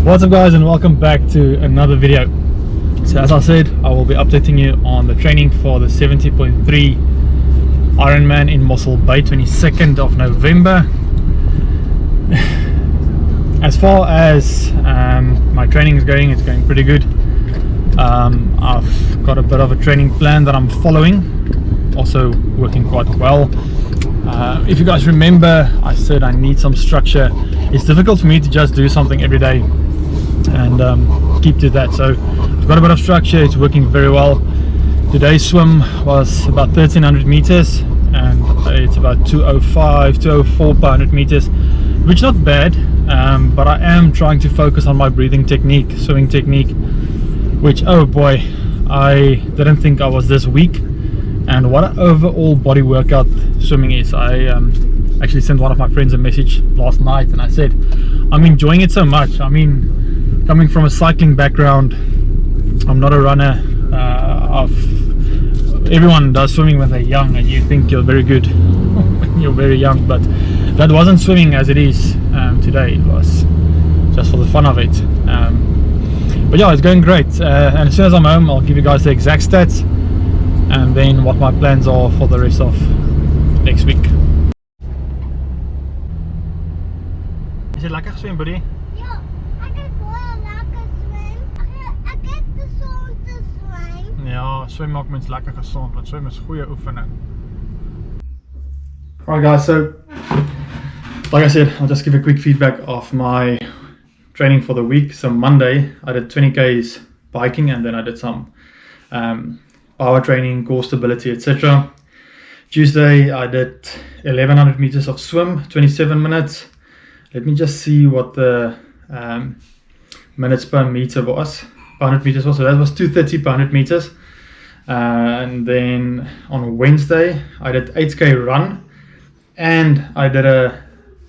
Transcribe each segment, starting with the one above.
What's up guys, and welcome back to another video. So as I said, I will be updating you on the training for the 70.3 Ironman in Mossel Bay, 22nd of November. As far as my training is going, it's going pretty good. I've got a bit of a training plan that I'm following, also working quite well. If you guys remember, I said I need some structure. It's difficult for me to just do something every day and keep to that, so I've got a bit of structure. It's working very well. Today's swim was about 1300 meters and it's about 205 204 per 100 meters, which is not bad, but I am trying to focus on my breathing technique, swimming technique, which, oh boy, I didn't think I was this weak. And what an overall body workout swimming is. I actually sent one of my friends a message last night and I said I'm enjoying it so much. I mean, coming from a cycling background, I'm not a runner. Everyone does swimming when they're young and you think you're very good when you're very young, but that wasn't swimming as it is today. It was just for the fun of it. But yeah, it's going great, and as soon as I'm home I'll give you guys the exact stats and then what my plans are for the rest of next week. Is it lekker swem, buddy? Ja, ek het baie lekker swem. Ek het gesond te swem. Ja, swem maak mens lekker gesond, want swem is goeie oefening. Alright guys, so like I said, I'll just give a quick feedback of my training for the week. So Monday I did 20 k's biking and then I did some power training, core stability, etc. Tuesday I did 1100 meters of swim, 27 minutes. Let me just see what the minutes per meter was, per 100 meters was. So that was 230 per 100 meters. And then on Wednesday I did 8k run and I did a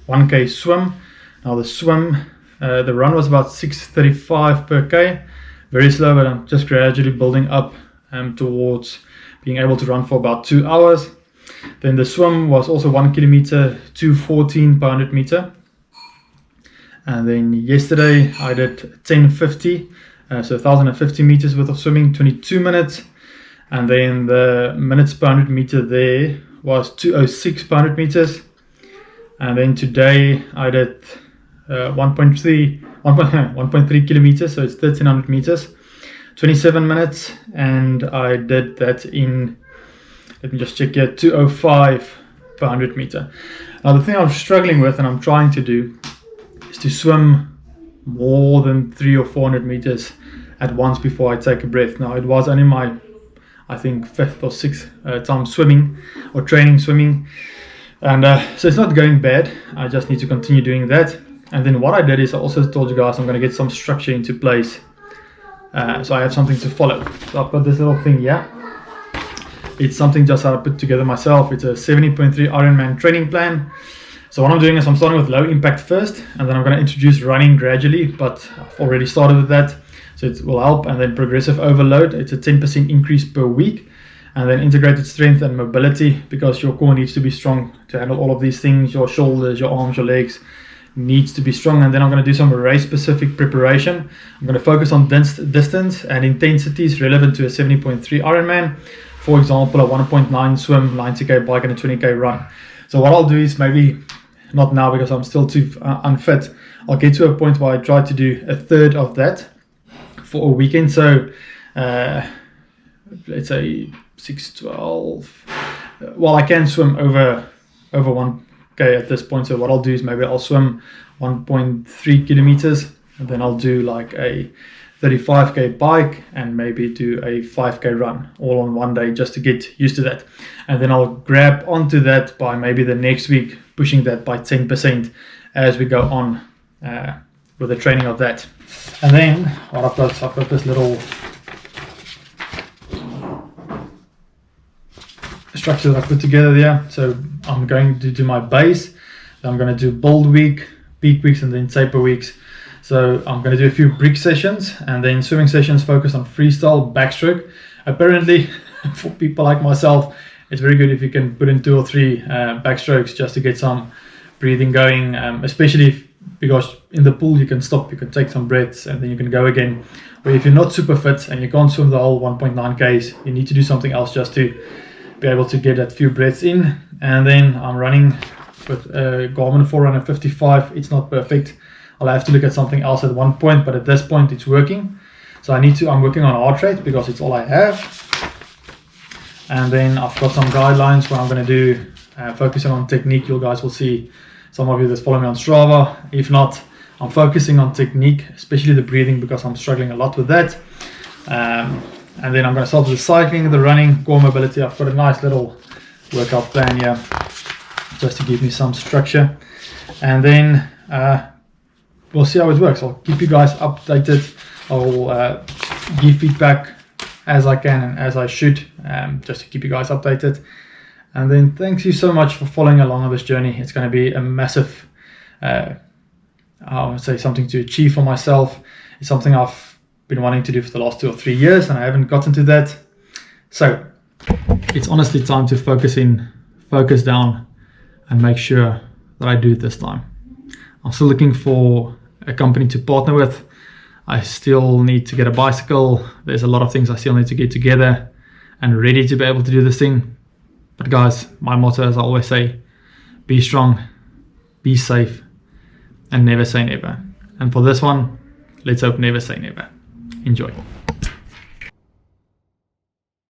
1k swim. Now the swim, the run was about 6:35 per k, very slow, but I'm just gradually building up towards being able to run for about 2 hours. Then the swim was also 1 kilometer, 2:14 per 100 meter. And then yesterday I did 1050, so 1050 meters worth of swimming, 22 minutes. And then the minutes per 100 meter there was 206 per 100 meters. And then today I did 1.3 kilometers, so it's 1300 meters, 27 minutes, and I did that in, let me just check here, 205 per 100 meter. Now the thing I'm struggling with and I'm trying to do is to swim more than 300 or 400 meters at once before I take a breath. Now it was only my, I think, 5th or 6th time swimming or training swimming, and so it's not going bad. I just need to continue doing that. And then what I did is I also told you guys I'm going to get some structure into place, so I have something to follow. So I've got this little thing here. It's something just I put together myself. It's a 70.3 Ironman training plan. So what I'm doing is I'm starting with low impact first, and then I'm going to introduce running gradually, but I've already started with that, so it will help. And then progressive overload, it's a 10% increase per week. And then integrated strength and mobility, because your core needs to be strong to handle all of these things. Your shoulders, your arms, your legs needs to be strong. And then I'm going to do some race specific preparation. I'm going to focus on distance and intensities relevant to a 70.3 Ironman. For example, a 1.9 swim, 90k bike and a 20k run. So what I'll do is, maybe not now because I'm still too unfit, I'll get to a point where I try to do a third of that for a weekend. So let's say 6:12. Well, I can swim over 1k at this point. So what I'll do is maybe I'll swim 1.3 kilometers and then I'll do like a 35k bike and maybe do a 5k run all on one day, just to get used to that. And then I'll grab onto that by maybe the next week, pushing that by 10% as we go on with the training of that. And then what I've got this little structure that I put together there. So I'm going to do my base, I'm going to do build week, peak weeks, and then taper weeks. So I'm going to do a few brick sessions and then swimming sessions focused on freestyle backstroke. Apparently for people like myself, it's very good if you can put in 2 or 3 backstrokes just to get some breathing going, especially because in the pool you can stop, you can take some breaths, and then you can go again. But if you're not super fit and you can't swim the whole 1.9 Ks, you need to do something else just to be able to get that few breaths in. And then I'm running with a Garmin Forerunner 55. It's not perfect. I'll have to look at something else at one point, but at this point it's working. So I'm working on heart rate because it's all I have. And then I've got some guidelines where I'm going to do focusing on technique. You guys will see some of you that follow me on Strava. If not, I'm focusing on technique, especially the breathing, because I'm struggling a lot with that. And then I'm going to start with the cycling, the running, core mobility. I've got a nice little workout plan here just to give me some structure. And then we'll see how it works. I'll keep you guys updated. I'll give feedback as I can and as I should, just to keep you guys updated. And then thanks you so much for following along on this journey. It's going to be a massive, I would say, something to achieve for myself. It's something I've been wanting to do for the last 2 or 3 years, and I haven't gotten to that. So it's honestly time to focus down, and make sure that I do it this time. I'm still looking for a company to partner with. I still need to get a bicycle. There's a lot of things I still need to get together and ready to be able to do this thing. But guys, my motto, as I always say, be strong, be safe, and never say never. And for this one, let's hope never say never. Enjoy.